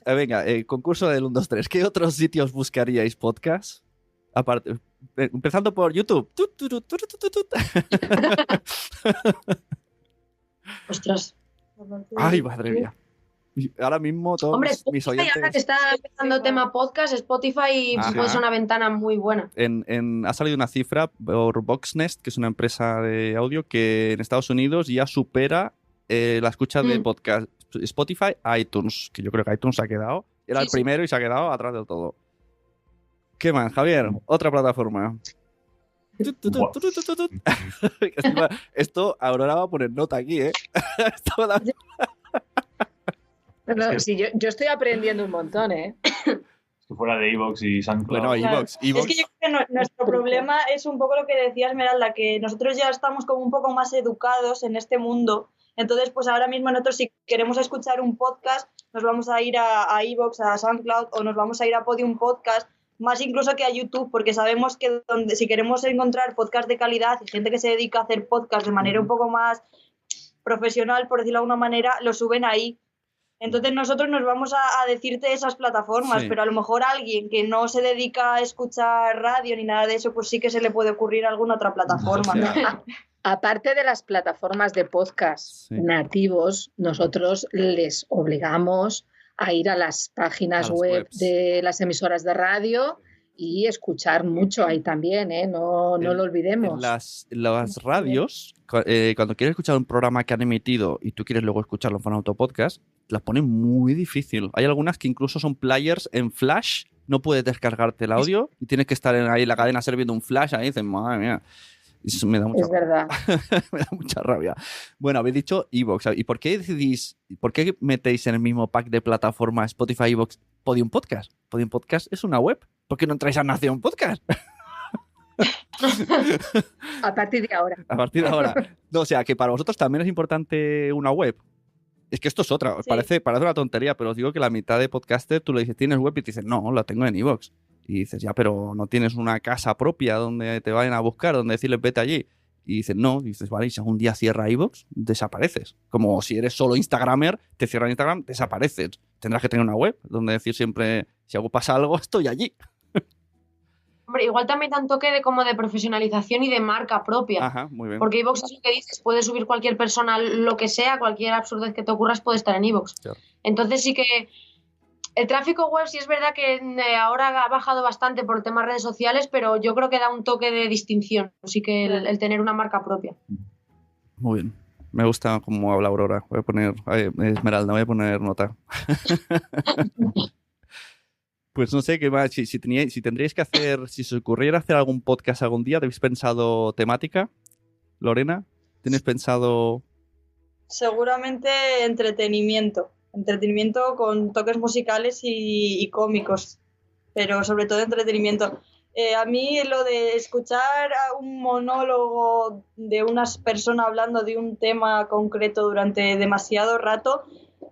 venga, concurso del 1, 2, 3, ¿qué otros sitios buscaríais podcast? Aparte, empezando por YouTube. Ostras. Ay, madre mía. Ahora mismo todos mis oyentes... Ahora que está empezando tema podcast, Spotify puede ser una ventana muy buena. Ha salido una cifra por Voxnest, que es una empresa de audio que en Estados Unidos ya supera la escucha de podcast Spotify a iTunes, que yo creo que iTunes se ha quedado. Era el primero y se ha quedado atrás del todo. ¿Qué más, Javier? Otra plataforma. Esto Aurora va a poner nota aquí, ¿eh? Sí, yo estoy aprendiendo un montón, ¿eh? Si fuera de iVoox y SoundCloud. Bueno, iVoox. Es que yo creo que nuestro problema es un poco lo que decía Esmeralda, que nosotros ya estamos como un poco más educados en este mundo. Entonces, pues ahora mismo nosotros si queremos escuchar un podcast, nos vamos a ir a iVoox, a SoundCloud o nos vamos a ir a Podium Podcast, más incluso que a YouTube, porque sabemos que si queremos encontrar podcast de calidad y gente que se dedica a hacer podcast de manera un poco más profesional, por decirlo de alguna manera, lo suben ahí. Entonces nosotros nos vamos a decirte esas plataformas, pero a lo mejor a alguien que no se dedica a escuchar radio ni nada de eso, pues sí que se le puede ocurrir alguna otra plataforma. Aparte de las plataformas de podcast nativos, nosotros les obligamos a ir a las páginas web de las emisoras de radio y escuchar mucho ahí también, ¿eh? No lo olvidemos. Las radios, cuando quieres escuchar un programa que han emitido y tú quieres luego escucharlo en formato podcast, las ponen muy difícil. Hay algunas que incluso son players en flash, no puedes descargarte el audio y tienes que estar ahí en la cadena ser viendo un flash ahí y dices, madre mía. Eso me da mucha verdad. Me da mucha rabia. Bueno, habéis dicho iVoox. ¿Y por qué metéis en el mismo pack de plataforma Spotify, iVoox, Podium Podcast? Podium Podcast es una web. ¿Por qué no entráis a Nación Podcast? A partir de ahora. A partir de ahora. No, o sea, que para vosotros también es importante una web. Es que esto es otra. Sí. Parece una tontería, pero os digo que la mitad de podcaster tú le dices, ¿tienes web? Y te dicen, no, la tengo en iVoox. Y dices, ya, pero no tienes una casa propia donde te vayan a buscar, donde decirles vete allí. Y dices, no. Y dices, vale, y si algún día cierra iVoox, desapareces. Como si eres solo Instagramer, te cierran Instagram, desapareces. Tendrás que tener una web donde decir siempre, si pasa algo, estoy allí. Hombre, igual también da un toque de profesionalización y de marca propia. Ajá, muy bien. Porque iVoox es lo que dices, puede subir cualquier persona lo que sea, cualquier absurdez que te ocurras puede estar en iVoox. Claro. Entonces sí que el tráfico web sí es verdad que ahora ha bajado bastante por el tema de redes sociales, pero yo creo que da un toque de distinción, así que el tener una marca propia. Muy bien. Me gusta cómo habla Aurora. Voy a poner, Esmeralda, voy a poner nota. Pues no sé qué más. Si tendríais que hacer, si se os ocurriera hacer algún podcast algún día, ¿habéis pensado temática? Lorena, ¿tienes pensado? Seguramente entretenimiento. entretenimiento con toques musicales y cómicos, pero sobre todo entretenimiento. A mí lo de escuchar a un monólogo de una persona hablando de un tema concreto durante demasiado rato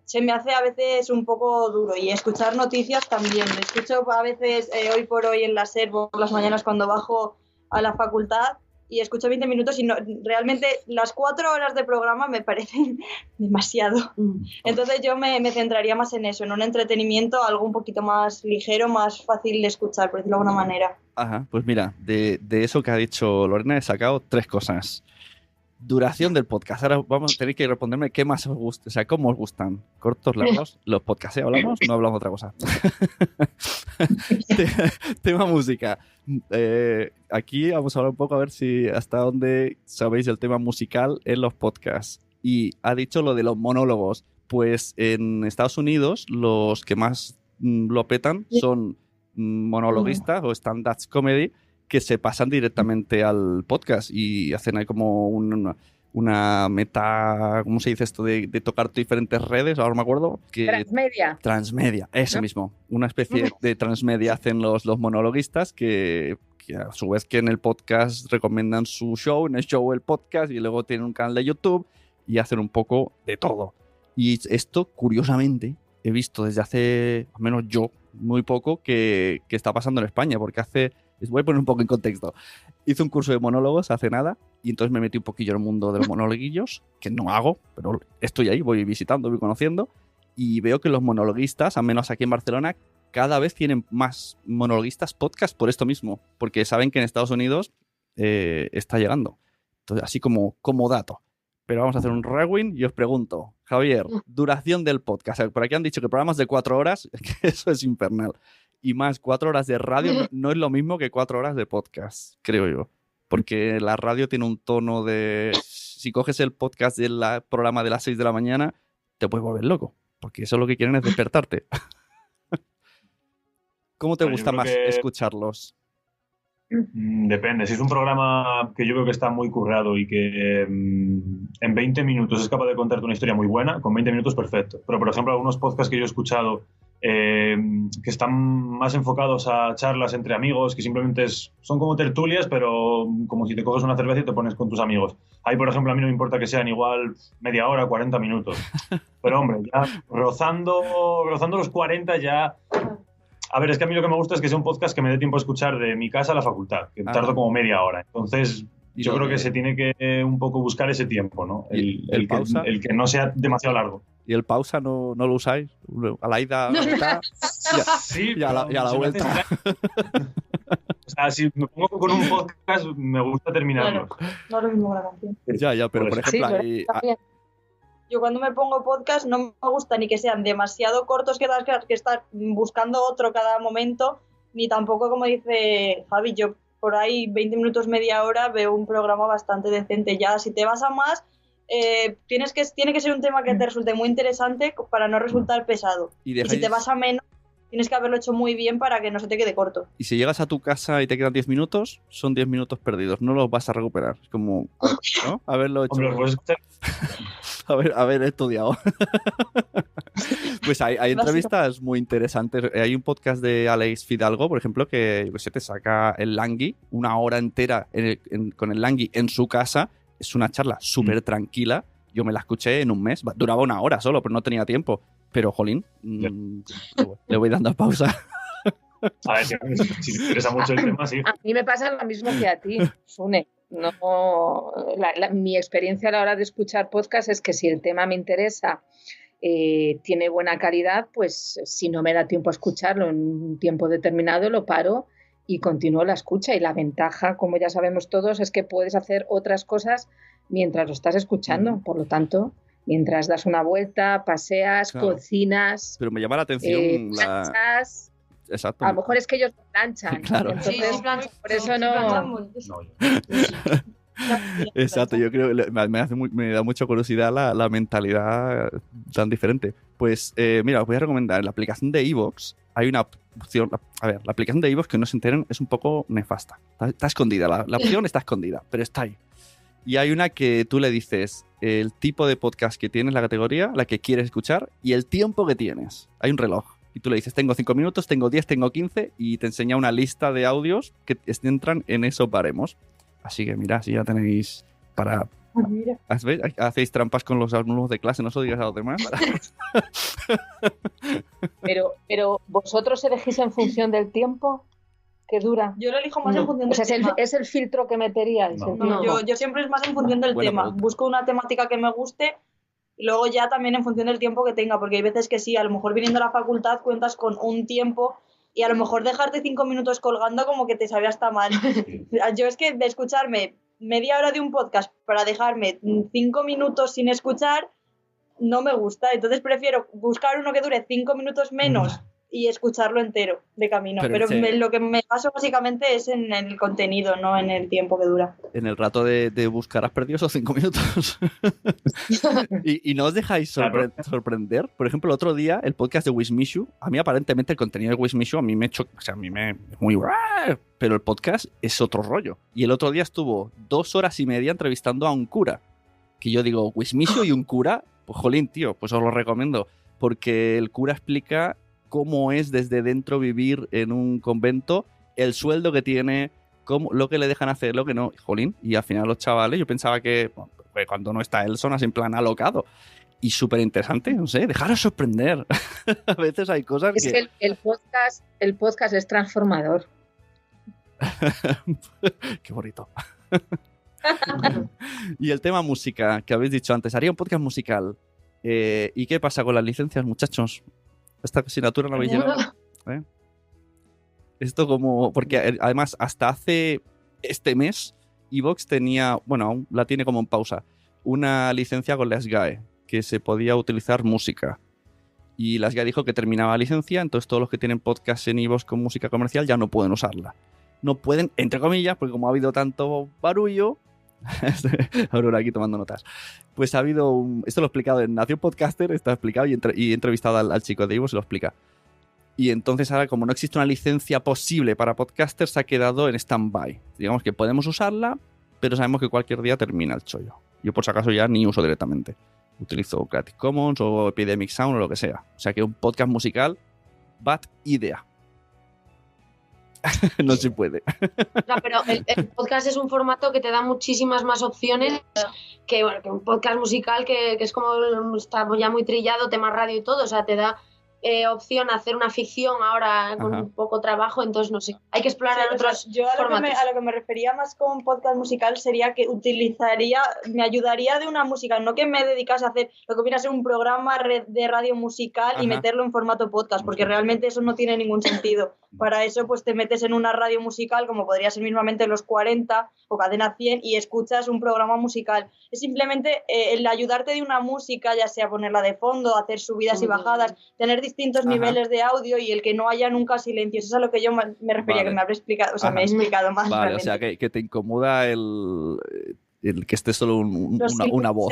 se me hace a veces un poco duro, y escuchar noticias también. Escucho a veces Hoy por Hoy en la SER por las mañanas cuando bajo a la facultad, y escucho 20 minutos y realmente las 4 horas de programa me parecen demasiado. Entonces yo me centraría más en eso, en un entretenimiento, algo un poquito más ligero, más fácil de escuchar, por decirlo de alguna manera. Ajá, pues mira, de eso que ha dicho Lorena he sacado 3 cosas. Duración del podcast. Ahora vamos a tener que responderme qué más os gusta, o sea, cómo os gustan. ¿Cortos, largos? ¿Los podcasts hablamos? No hablamos de otra cosa. Tema música. Aquí vamos a hablar un poco a ver si hasta dónde sabéis el tema musical en los podcasts. Y ha dicho lo de los monólogos. Pues en Estados Unidos los que más lo petan son monologuistas o stand-up comedy, que se pasan directamente al podcast y hacen ahí como una meta, ¿cómo se dice esto? De tocar diferentes redes, ahora me acuerdo. Transmedia, eso mismo. Una especie de transmedia hacen los monologuistas que a su vez que en el podcast recomiendan su show, en el show el podcast, y luego tienen un canal de YouTube y hacen un poco de todo. Y esto, curiosamente, he visto desde hace, al menos yo, muy poco, que está pasando en España, porque les voy a poner un poco en contexto. Hice un curso de monólogos hace nada y entonces me metí un poquillo en el mundo de los monologuillos, que no hago, pero estoy ahí, voy visitando, voy conociendo, y veo que los monologuistas, al menos aquí en Barcelona, cada vez tienen más monologuistas podcast por esto mismo, porque saben que en Estados Unidos está llegando. Entonces, así como dato. Pero vamos a hacer un rewind y os pregunto, Javier, duración del podcast. Por aquí han dicho que programas de 4 horas, que eso es infernal. Y más 4 horas de radio no es lo mismo que 4 horas de podcast, creo yo. Porque la radio tiene un tono de... Si coges el podcast del programa de las 6 de la mañana, te puedes volver loco. Porque eso lo que quieren es despertarte. ¿Cómo te gusta más escucharlos? Depende. Si es un programa que yo veo que está muy currado y que en 20 minutos es capaz de contarte una historia muy buena, con 20 minutos perfecto. Pero, por ejemplo, algunos podcasts que yo he escuchado que están más enfocados a charlas entre amigos, que simplemente son como tertulias, pero como si te coges una cerveza y te pones con tus amigos. Ahí, por ejemplo, a mí no me importa que sean igual media hora, 40 minutos. Pero, hombre, ya rozando los 40 ya... A ver, es que a mí lo que me gusta es que sea un podcast que me dé tiempo a escuchar de mi casa a la facultad, que tardo como media hora. Entonces, yo creo que se tiene que un poco buscar ese tiempo, ¿no? El que no sea demasiado largo. ¿Y el pausa no lo usáis? A la ida, sí, y a la vuelta. O sea, si me pongo con un podcast, me gusta terminarlo. Claro, no es lo mismo la canción. Ya, pero por ejemplo... Sí, yo cuando me pongo podcast no me gusta ni que sean demasiado cortos que estar buscando otro cada momento, ni tampoco, como dice Javi, yo por ahí 20 minutos, media hora veo un programa bastante decente. Ya si te vas a más, tiene que ser un tema que te resulte muy interesante para no resultar pesado. Y si te vas a menos, tienes que haberlo hecho muy bien para que no se te quede corto. Y si llegas a tu casa y te quedan 10 minutos, son 10 minutos perdidos, no los vas a recuperar. Es como, ¿no? Haberlo hecho. Haber estudiado. Pues hay entrevistas muy interesantes. Hay un podcast de Alex Fidalgo, por ejemplo, que se te saca el Langui, 1 hora entera con el Langui en su casa. Es una charla súper tranquila. Yo me la escuché en un mes. Duraba 1 hora solo, pero no tenía tiempo. Pero, jolín, le voy dando pausa. A ver, si te interesa mucho el tema, sí. A mí me pasa lo mismo que a ti, Sune. Mi experiencia a la hora de escuchar podcast es que si el tema me interesa, tiene buena calidad, pues si no me da tiempo a escucharlo en un tiempo determinado, lo paro y continúo la escucha. Y la ventaja, como ya sabemos todos, es que puedes hacer otras cosas mientras lo estás escuchando. Por lo tanto, mientras das una vuelta, paseas, claro, cocinas. Pero me llama la atención planchas. Exacto. A lo mejor es que ellos planchan. Claro. Entonces, sí, por eso no. Exacto, yo creo que me da mucha curiosidad la mentalidad tan diferente. Pues mira, os voy a recomendar en la aplicación de iVoox. Hay una opción. A ver, la aplicación de iVoox, que no se enteren, es un poco nefasta. Está escondida, la opción está escondida, pero está ahí. Y hay una que tú le dices el tipo de podcast que tienes, la categoría, la que quieres escuchar y el tiempo que tienes. Hay un reloj. Y tú le dices, tengo 5 minutos, tengo 10, tengo 15 y te enseña una lista de audios que entran en esos baremos. Así que mira, si ya tenéis para... Mira. Hacéis trampas con los alumnos de clase, no se lo digas a los demás. Pero vosotros elegís en función del tiempo que dura. Yo lo elijo más en función O del sea, tema. es el filtro que meteríais. No. el tiempo. Yo siempre es más en función del Buena tema. pregunta. Busco una temática que me guste y luego ya también en función del tiempo que tenga, porque hay veces que sí, a lo mejor viniendo a la facultad cuentas con un tiempo y a lo mejor dejarte 5 minutos colgando como que te sabe hasta mal. Yo es que de escucharme media hora de un podcast para dejarme 5 minutos sin escuchar no me gusta, entonces prefiero buscar uno que dure 5 minutos menos y escucharlo entero de camino. Pero lo que me baso básicamente es en el contenido, no en el tiempo que dura. En el rato de buscar has perdido esos 5 minutos. y no os dejáis sorprender. Por ejemplo, el otro día, el podcast de Wismishu, a mí aparentemente el contenido de Wismishu a mí me choca, o sea, a mí me es muy... Pero el podcast es otro rollo. Y el otro día estuvo 2 horas y media entrevistando a un cura. Que yo digo, Wismishu y un cura, pues jolín, tío, pues os lo recomiendo. Porque el cura explica cómo es desde dentro vivir en un convento, el sueldo que tiene, lo que le dejan hacer, lo que no. Jolín, y al final los chavales, yo pensaba que pues cuando no está él son así en plan alocado. Y súper interesante, no sé, dejaros sorprender. A veces hay cosas es que el podcast es transformador. Qué bonito. Y el tema música, que habéis dicho antes, haría un podcast musical. ¿Y qué pasa con las licencias, muchachos? Esta asignatura no habéis llegado. Esto como... Porque además hasta hace este mes iVoox tenía... Bueno, aún la tiene como en pausa. Una licencia con la SGAE, que se podía utilizar música. Y la SGAE dijo que terminaba la licencia, entonces todos los que tienen podcast en iVoox con música comercial ya no pueden usarla. No pueden, entre comillas, porque como ha habido tanto barullo... Aurora aquí tomando notas. Pues ha habido esto lo he explicado en Nación Podcaster, está explicado y he entrevistado al chico de Ivo, se lo explica. Y entonces ahora, como no existe una licencia posible para podcasters, se ha quedado en stand-by. Digamos que podemos usarla, pero sabemos que cualquier día termina el chollo. Yo por si acaso ya ni uso directamente. Utilizo Creative Commons o Epidemic Sound o lo que sea. O sea que un podcast musical, bad idea. No se puede. O sea, pero el podcast es un formato que te da muchísimas más opciones que un podcast musical que es como está ya muy trillado, tema radio y todo. O sea, te da opción a hacer una ficción ahora con poco trabajo, entonces no sé. Hay que explorar otros yo formatos. A lo que me refería más con un podcast musical sería que me ayudaría de una música, no que me dedicase a hacer lo que viene a ser un programa de radio musical y meterlo en formato podcast, porque realmente eso no tiene ningún sentido. Para eso pues te metes en una radio musical como podría ser mismamente Los 40 o Cadena 100 y escuchas un programa musical. Es simplemente el ayudarte de una música, ya sea ponerla de fondo, hacer subidas y bajadas, tener distintos niveles de audio y el que no haya nunca silencios. Eso es a lo que yo me refería, que me habré explicado, o sea, me he explicado más. Vale, realmente. o sea, que te incomoda el que esté solo una voz.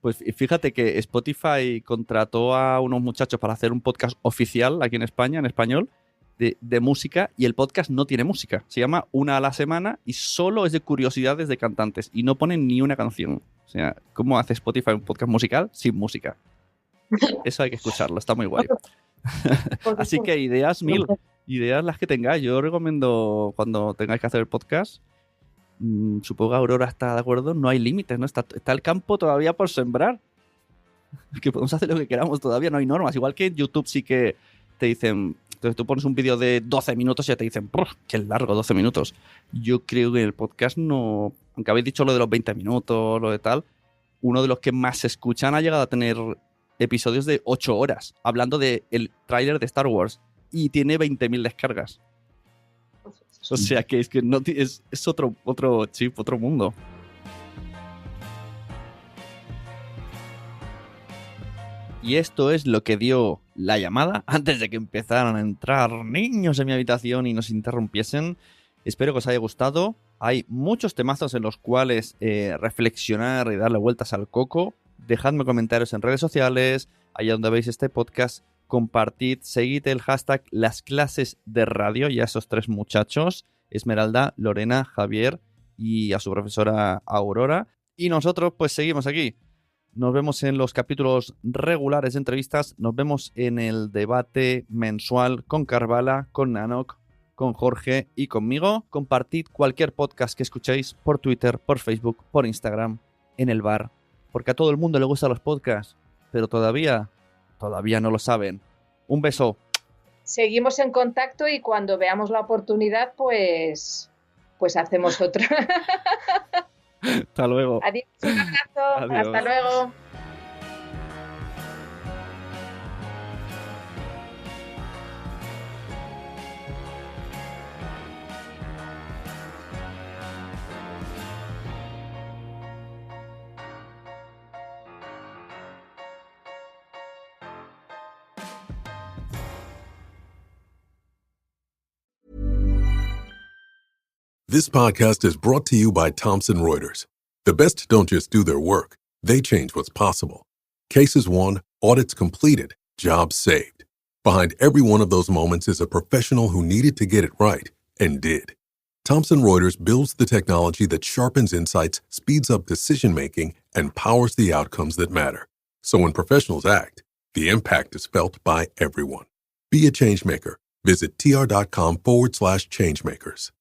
Pues fíjate que Spotify contrató a unos muchachos para hacer un podcast oficial aquí en España, en español, de música, y el podcast no tiene música. Se llama Una a la Semana y solo es de curiosidades de cantantes y no ponen ni una canción. O sea, ¿cómo hace Spotify un podcast musical sin música? Eso hay que escucharlo, está muy guay. Así que ideas ideas las que tengáis. Yo recomiendo cuando tengáis que hacer el podcast, supongo que Aurora está de acuerdo, no hay límites, ¿no? Está el campo todavía por sembrar. Que podemos hacer lo que queramos todavía, no hay normas. Igual que en YouTube sí que te dicen... Entonces tú pones un vídeo de 12 minutos y ya te dicen, qué largo, 12 minutos. Yo creo que en el podcast no... Aunque habéis dicho lo de los 20 minutos, lo de tal, uno de los que más se escuchan ha llegado a tener episodios de 8 horas, hablando del tráiler de Star Wars, y tiene 20.000 descargas. O sea que no, es otro chip, otro mundo. Y esto es lo que dio la llamada antes de que empezaran a entrar niños en mi habitación y nos interrumpiesen. Espero que os haya gustado. Hay muchos temazos en los cuales reflexionar y darle vueltas al coco. Dejadme comentarios en redes sociales, allá donde veis este podcast. Compartid, seguid el hashtag Las Clases de Radio y a esos 3 muchachos, Esmeralda, Lorena, Javier y a su profesora Aurora. Y nosotros pues seguimos aquí. Nos vemos en los capítulos regulares de entrevistas, nos vemos en el debate mensual con Carvala, con Nanok, con Jorge y conmigo. Compartid cualquier podcast que escuchéis por Twitter, por Facebook, por Instagram, en el bar, porque a todo el mundo le gustan los podcasts, pero todavía no lo saben. Un beso. Seguimos en contacto y cuando veamos la oportunidad, pues hacemos otra. Hasta luego. Adiós, un abrazo. Adiós. Hasta luego. This podcast is brought to you by Thomson Reuters. The best don't just do their work, they change what's possible. Cases won, audits completed, jobs saved. Behind every one of those moments is a professional who needed to get it right and did. Thomson Reuters builds the technology that sharpens insights, speeds up decision-making, and powers the outcomes that matter. So when professionals act, the impact is felt by everyone. Be a changemaker. Visit tr.com/changemakers.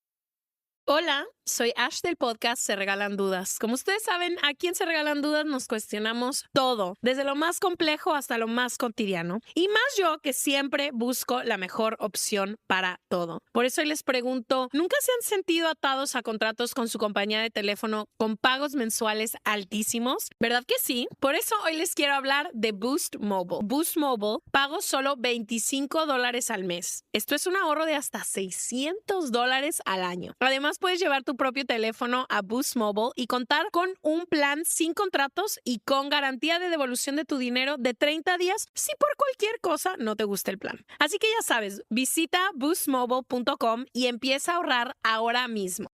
Hola, soy Ash del podcast Se Regalan Dudas. Como ustedes saben, aquí en Se Regalan Dudas nos cuestionamos todo, desde lo más complejo hasta lo más cotidiano. Y más yo que siempre busco la mejor opción para todo. Por eso hoy les pregunto, ¿nunca se han sentido atados a contratos con su compañía de teléfono con pagos mensuales altísimos? ¿Verdad que sí? Por eso hoy les quiero hablar de Boost Mobile. Boost Mobile pago solo $25 al mes. Esto es un ahorro de hasta $600 al año. Además, puedes llevar tu propio teléfono a Boost Mobile y contar con un plan sin contratos y con garantía de devolución de tu dinero de 30 días si por cualquier cosa no te gusta el plan. Así que ya sabes, visita boostmobile.com y empieza a ahorrar ahora mismo.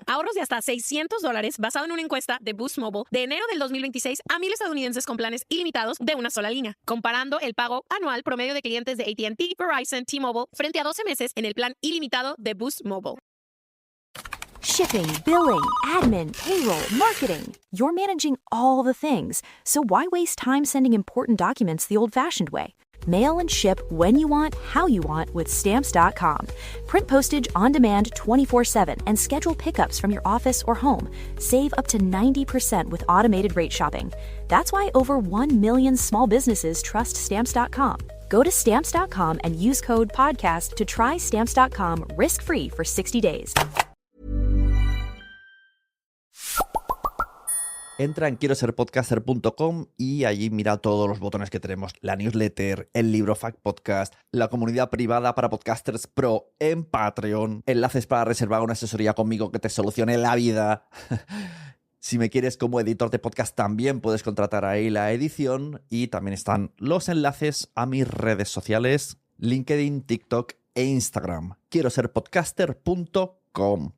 Ahorros de hasta $600 basado en una encuesta de Boost Mobile de enero del 2026 a 1,000 estadounidenses con planes ilimitados de una sola línea, comparando el pago anual promedio de clientes de AT&T, Verizon, T-Mobile frente a 12 meses en el plan ilimitado de Boost Mobile. Shipping, billing, admin, payroll, marketing. You're managing all the things. So why waste time sending important documents the old-fashioned way? Mail and ship when you want, how you want with Stamps.com. Print postage on demand 24/7 and schedule pickups from your office or home. Save up to 90% with automated rate shopping. That's why over 1 million small businesses trust Stamps.com. Go to Stamps.com and use code PODCAST to try Stamps.com risk-free for 60 days. Entra en quieroserpodcaster.com y allí mira todos los botones que tenemos. La newsletter, el libro Fact Podcast, la comunidad privada para podcasters pro en Patreon, enlaces para reservar una asesoría conmigo que te solucione la vida. Si me quieres como editor de podcast también puedes contratar ahí la edición y también están los enlaces a mis redes sociales, LinkedIn, TikTok e Instagram. Quieroserpodcaster.com.